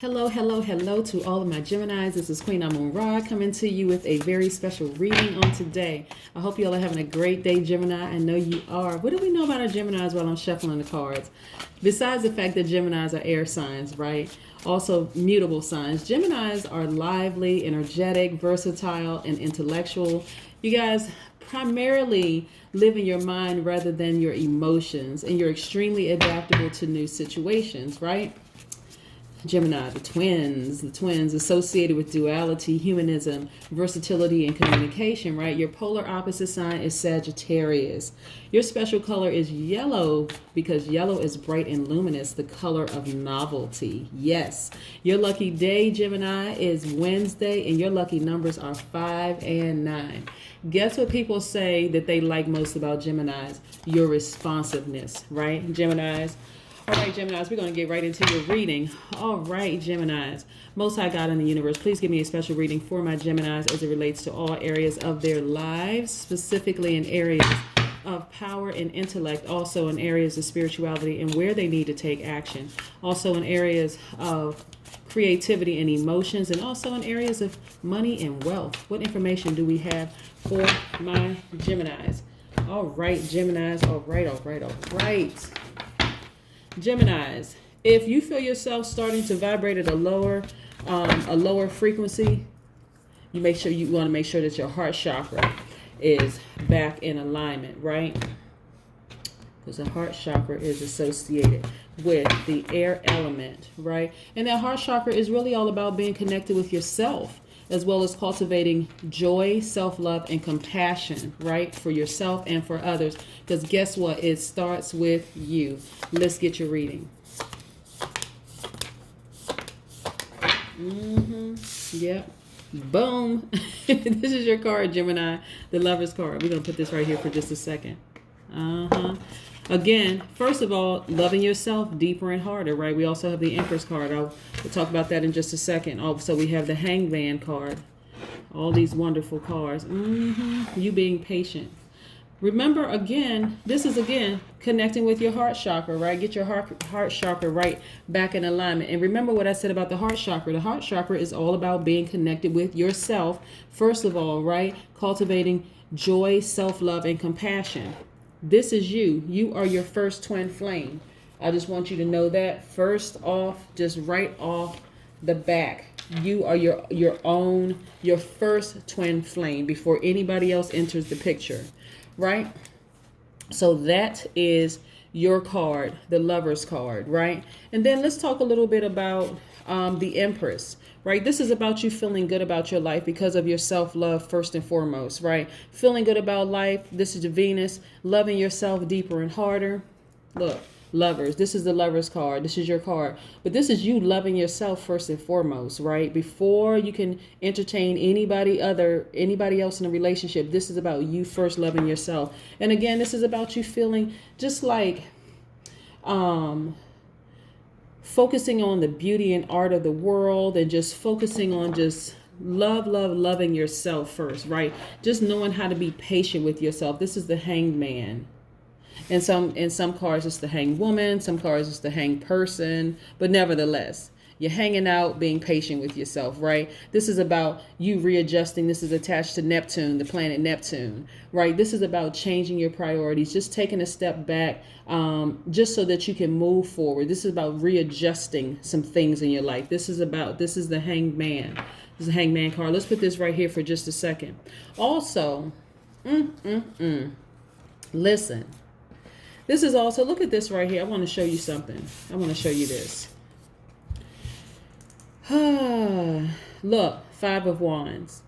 Hello, hello, hello to all of my Geminis. This is Queen Amun Ra coming to you with a very special reading on today. I hope you all are having a great day, Gemini. I know you are. What do we know about our Geminis while I'm shuffling the cards? Besides the fact that Geminis are air signs, right? Also mutable signs. Geminis are lively, energetic, versatile, and intellectual. You guys primarily live in your mind rather than your emotions, and you're extremely adaptable to new situations, right? Gemini, the twins associated with duality, humanism, versatility, and communication, right? Your polar opposite sign is Sagittarius. Your special color is yellow because yellow is bright and luminous, the color of novelty. Yes. Your lucky day, Gemini, is Wednesday, and your lucky numbers are 5 and 9. Guess what people say that they like most about Geminis? Your responsiveness, right? Geminis. All right, Geminis, we're going to get right into your reading. All right, Geminis. Most High God in the universe, please give me a special reading for my Geminis as it relates to all areas of their lives, specifically in areas of power and intellect, also in areas of spirituality and where they need to take action, also in areas of creativity and emotions, and also in areas of money and wealth. What information do we have for my Geminis? All right, Geminis. All right. Geminis, if you feel yourself starting to vibrate at a lower frequency, you want to make sure that your heart chakra is back in alignment, right? Because the heart chakra is associated with the air element, right? And that heart chakra is really all about being connected with yourself, as well as cultivating joy, self-love, and compassion, right? For yourself and for others. Because guess what? It starts with you. Let's get your reading. Yep. Boom. This is your card, Gemini, the Lover's card. We're going to put this right here for just a second. Again, first of all, loving yourself deeper and harder, right? We also have the Empress card. We'll talk about that in just a second. Also, we have the Hangman card. All these wonderful cards. You being patient. Remember, again, this is, again, connecting with your heart chakra, right? Get your heart chakra right back in alignment. And remember what I said about the heart chakra. The heart chakra is all about being connected with yourself, first of all, right? Cultivating joy, self-love, and compassion. This is you. You are your first twin flame. I just want you to know that first off, just right off the back. You are your first twin flame before anybody else enters the picture, right? So that is your card, the Lover's card, right? And then let's talk a little bit about the Empress. Right? This is about you feeling good about your life because of your self-love first and foremost, right? Feeling good about life. This is the Venus. Loving yourself deeper and harder. Look, Lovers. This is the Lover's card. This is your card. But this is you loving yourself first and foremost, right? Before you can entertain anybody else in a relationship, this is about you first loving yourself. And again, this is about you feeling just like focusing on the beauty and art of the world, and just focusing on just loving yourself first, right? Just knowing how to be patient with yourself. This is the Hanged Man. And in some cards it's the Hanged Woman, some cards it's the Hanged Person, but nevertheless, you're hanging out, being patient with yourself, right? This is about you readjusting. This is attached to Neptune, the planet Neptune, right? This is about changing your priorities, just taking a step back, just so that you can move forward. This is about readjusting some things in your life. This is the Hanged Man. This is the Hanged Man card. Let's put this right here for just a second. Also, listen, this is also, look at this right here. I want to show you something. I want to show you this. Look, 5 of Wands.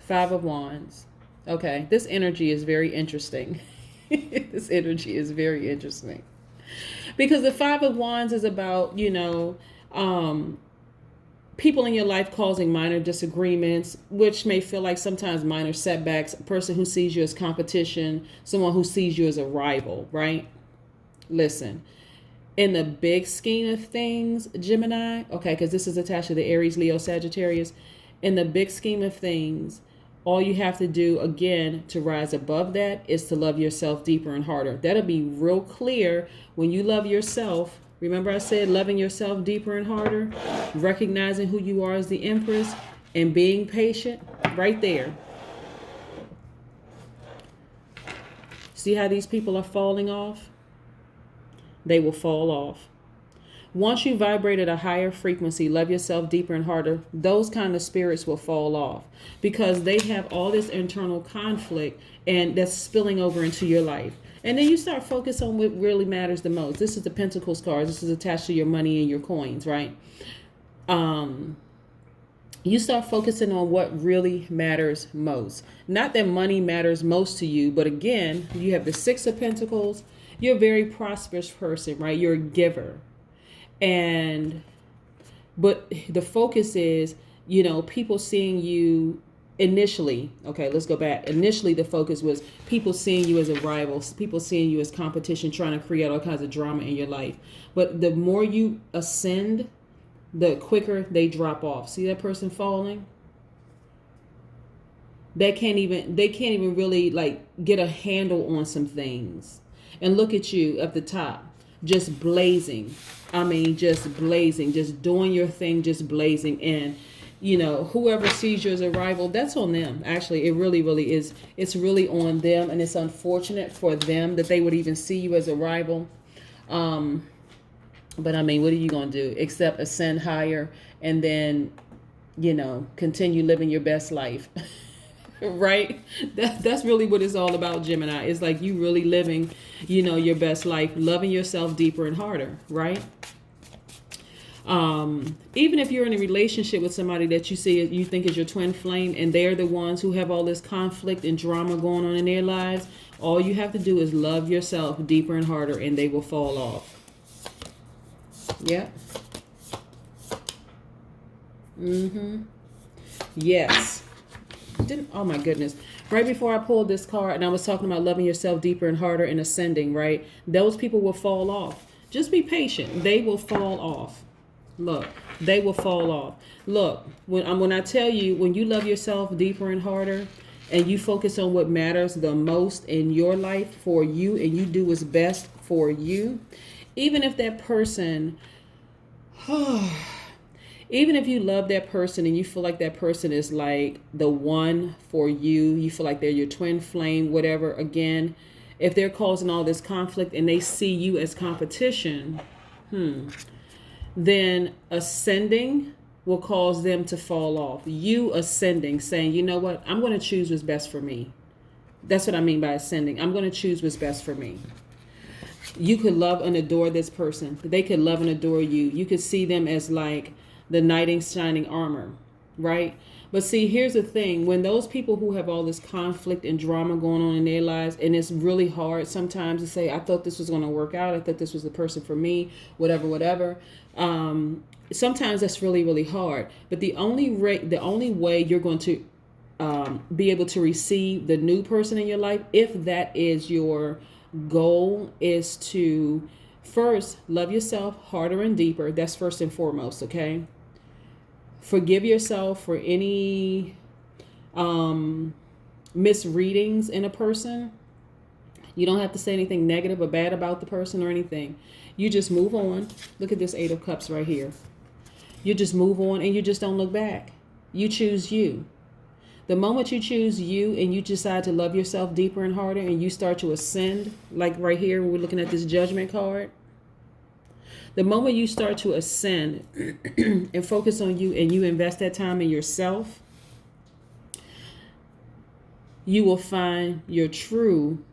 5 of Wands. Okay, this energy is very interesting. This energy is very interesting. Because the 5 of Wands is about, people in your life causing minor disagreements, which may feel like sometimes minor setbacks. A person who sees you as competition, someone who sees you as a rival, right? Listen. In the big scheme of things, Gemini, okay, because this is attached to the Aries, Leo, Sagittarius. In the big scheme of things, all you have to do, again, to rise above that is to love yourself deeper and harder. That'll be real clear when you love yourself Remember I said loving yourself deeper and harder, recognizing who you are as the Empress, and being patient right there. See how these people are falling off? They will fall off. Once you vibrate at a higher frequency, love yourself deeper and harder, those kind of spirits will fall off because they have all this internal conflict and that's spilling over into your life. And then you start focusing on what really matters the most. This is the Pentacles card. This is attached to your money and your coins, right? You start focusing on what really matters most. Not that money matters most to you, but again, you have the Six of Pentacles. You're a very prosperous person, right? You're a giver. But the focus is, you know, people seeing you initially. Okay, let's go back. Initially, the focus was people seeing you as a rival, people seeing you as competition, trying to create all kinds of drama in your life. But the more you ascend, the quicker they drop off. See that person falling? They can't even really like get a handle on some things. And look at you at the top, just blazing. I mean, just blazing, just doing your thing, just blazing. And, you know, whoever sees you as a rival, that's on them. Actually, it really, really is. It's really on them. And it's unfortunate for them that they would even see you as a rival. But I mean, what are you going to do except ascend higher and then, you know, continue living your best life? Right? That's really what it's all about, Gemini. It's like you really living, you know, your best life, loving yourself deeper and harder, right? Even if you're in a relationship with somebody that you think is your twin flame and they're the ones who have all this conflict and drama going on in their lives, all you have to do is love yourself deeper and harder and they will fall off. Yeah. Yes. Oh my goodness. Right before I pulled this card and I was talking about loving yourself deeper and harder and ascending, right? Those people will fall off. Just be patient. They will fall off. Look, they will fall off. Look, when I tell you, when you love yourself deeper and harder and you focus on what matters the most in your life for you and you do what's best for you, even if that person, even if you love that person and you feel like that person is like the one for you, you feel like they're your twin flame, whatever, again, if they're causing all this conflict and they see you as competition, then ascending will cause them to fall off. You ascending, saying, you know what, I'm going to choose what's best for me. That's what I mean by ascending. I'm going to choose what's best for me. You could love and adore this person. They could love and adore you. You could see them as like the knight in shining armor, right? But see, here's the thing. When those people who have all this conflict and drama going on in their lives, and it's really hard sometimes to say, I thought this was going to work out. I thought this was the person for me, whatever. Sometimes that's really, really hard. But the only way you're going to be able to receive the new person in your life, if that is your goal, is to first love yourself harder and deeper. That's first and foremost, okay? Forgive yourself for any misreadings in a person. You don't have to say anything negative or bad about the person or anything. You just move on. Look at this Eight of Cups right here. You just move on and you just don't look back. You choose you. The moment you choose you and you decide to love yourself deeper and harder and you start to ascend, like right here when we're looking at this Judgment card, the moment you start to ascend and focus on you and you invest that time in yourself, you will find your true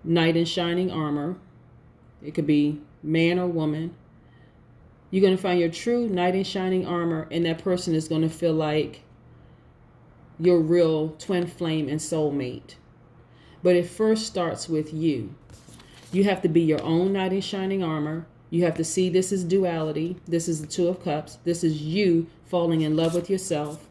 knight in shining armor. It could be man or woman. You're going to find your true knight in shining armor, and that person is going to feel like your real twin flame and soulmate. But it first starts with you. You have to be your own knight in shining armor. You have to see this is duality. This is the Two of Cups. This is you falling in love with yourself.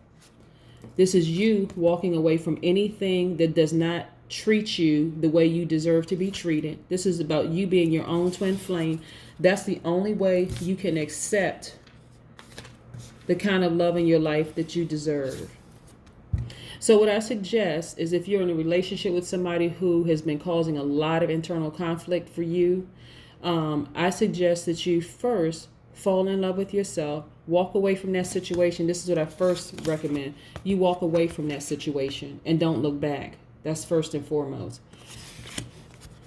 This is you walking away from anything that does not treat you the way you deserve to be treated. This is about you being your own twin flame. That's the only way you can accept the kind of love in your life that you deserve. So what I suggest is, if you're in a relationship with somebody who has been causing a lot of internal conflict for you, I suggest that you first fall in love with yourself, walk away from that situation. This is what I first recommend. You walk away from that situation and don't look back. That's first and foremost.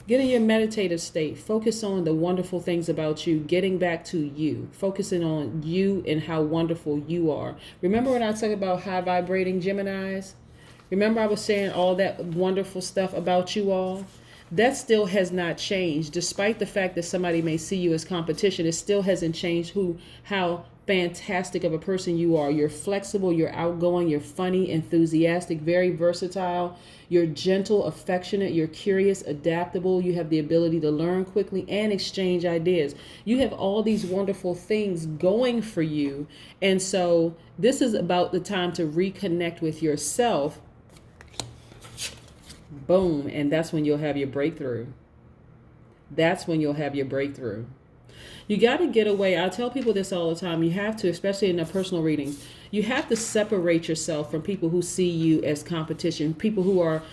Get in your meditative state. Focus on the wonderful things about you, getting back to you, focusing on you and how wonderful you are. Remember when I talked about high vibrating Geminis? Remember I was saying all that wonderful stuff about you all? That still has not changed. Despite the fact that somebody may see you as competition, it still hasn't changed how fantastic of a person you are. You're flexible, you're outgoing, you're funny, enthusiastic, very versatile. You're gentle, affectionate, you're curious, adaptable. You have the ability to learn quickly and exchange ideas. You have all these wonderful things going for you. And so this is about the time to reconnect with yourself. Boom. And that's when you'll have your breakthrough. That's when you'll have your breakthrough. You got to get away. I tell people this all the time. You have to, especially in the personal readings, you have to separate yourself from people who see you as competition, people who are,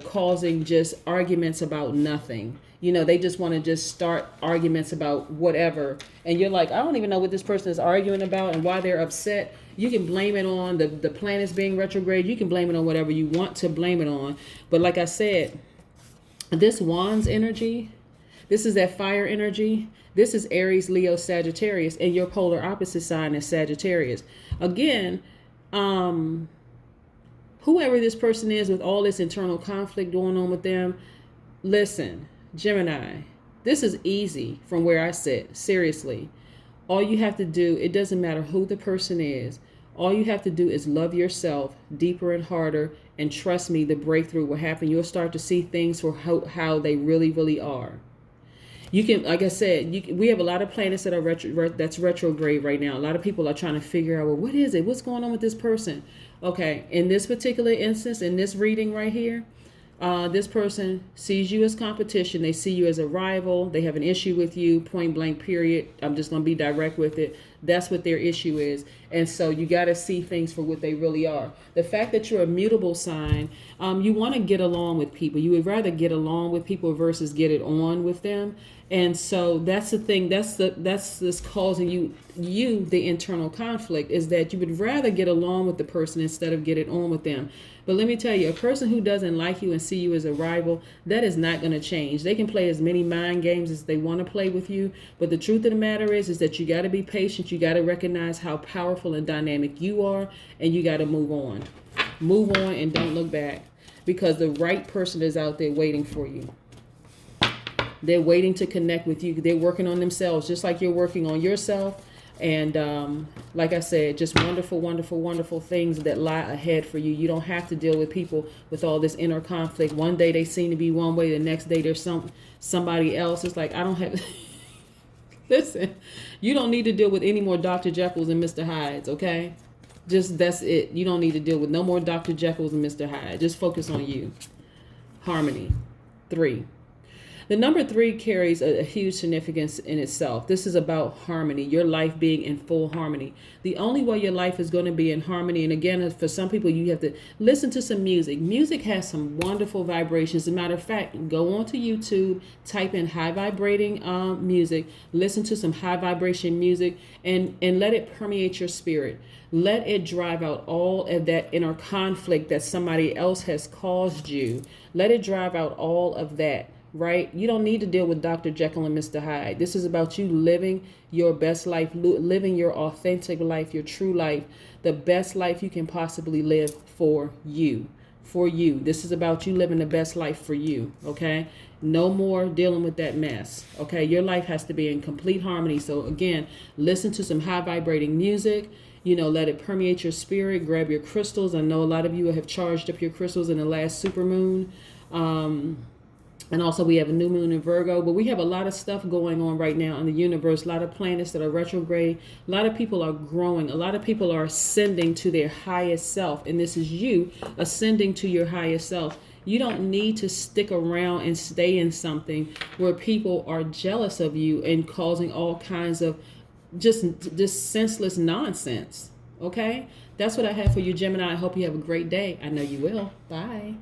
causing just arguments about nothing. They just want to just start arguments about whatever. And you're like, I don't even know what this person is arguing about and why they're upset. You can blame it on the planets being retrograde. You can blame it on whatever you want to blame it on. But like I said, this Wands energy, this is that fire energy. This is Aries, Leo, Sagittarius, and your polar opposite sign is Sagittarius. Again, whoever this person is with all this internal conflict going on with them, listen, Gemini, this is easy from where I sit. Seriously. All you have to do, it doesn't matter who the person is. All you have to do is love yourself deeper and harder, and trust me, the breakthrough will happen. You'll start to see things for how they really, really are. You can, like I said, we have a lot of planets that are that's retrograde right now. A lot of people are trying to figure out, well, what is it? What's going on with this person? Okay, in this particular instance, in this reading right here, this person sees you as competition. They see you as a rival. They have an issue with you, point blank, period. I'm just going to be direct with it. That's what their issue is. And so you got to see things for what they really are. The fact that you're a mutable sign, you want to get along with people. You would rather get along with people versus get it on with them. And so that's the thing. That's this causing you the internal conflict, is that you would rather get along with the person instead of get it on with them. But let me tell you, a person who doesn't like you and see you as a rival, that is not going to change. They can play as many mind games as they want to play with you. But the truth of the matter is that you got to be patient. You got to recognize how powerful and dynamic you are, and you got to move on. Move on and don't look back, because the right person is out there waiting for you. They're waiting to connect with you. They're working on themselves just like you're working on yourself. And like I said, just wonderful, wonderful, wonderful things that lie ahead for you. You don't have to deal with people with all this inner conflict. One day they seem to be one way, the next day there's somebody else. It's like, I don't have... Listen, you don't need to deal with any more Dr. Jekylls and Mr. Hydes, okay? Just, that's it. You don't need to deal with no more Dr. Jekylls and Mr. Hyde. Just focus on you. Harmony. 3. The number 3 carries a huge significance in itself. This is about harmony, your life being in full harmony. The only way your life is going to be in harmony, and again, for some people, you have to listen to some music. Music has some wonderful vibrations. As a matter of fact, go onto YouTube, type in high vibrating music, listen to some high vibration music, and let it permeate your spirit. Let it drive out all of that inner conflict that somebody else has caused you. Let it drive out all of that. Right? You don't need to deal with Dr. Jekyll and Mr. Hyde. This is about you living your best life, living your authentic life, your true life, the best life you can possibly live for you. For you. This is about you living the best life for you. Okay? No more dealing with that mess. Okay? Your life has to be in complete harmony. So again, listen to some high vibrating music. Let it permeate your spirit. Grab your crystals. I know a lot of you have charged up your crystals in the last supermoon. And also we have a new moon in Virgo, but we have a lot of stuff going on right now in the universe, a lot of planets that are retrograde. A lot of people are growing. A lot of people are ascending to their highest self. And this is you ascending to your highest self. You don't need to stick around and stay in something where people are jealous of you and causing all kinds of just senseless nonsense. Okay? That's what I have for you, Gemini. I hope you have a great day. I know you will. Bye.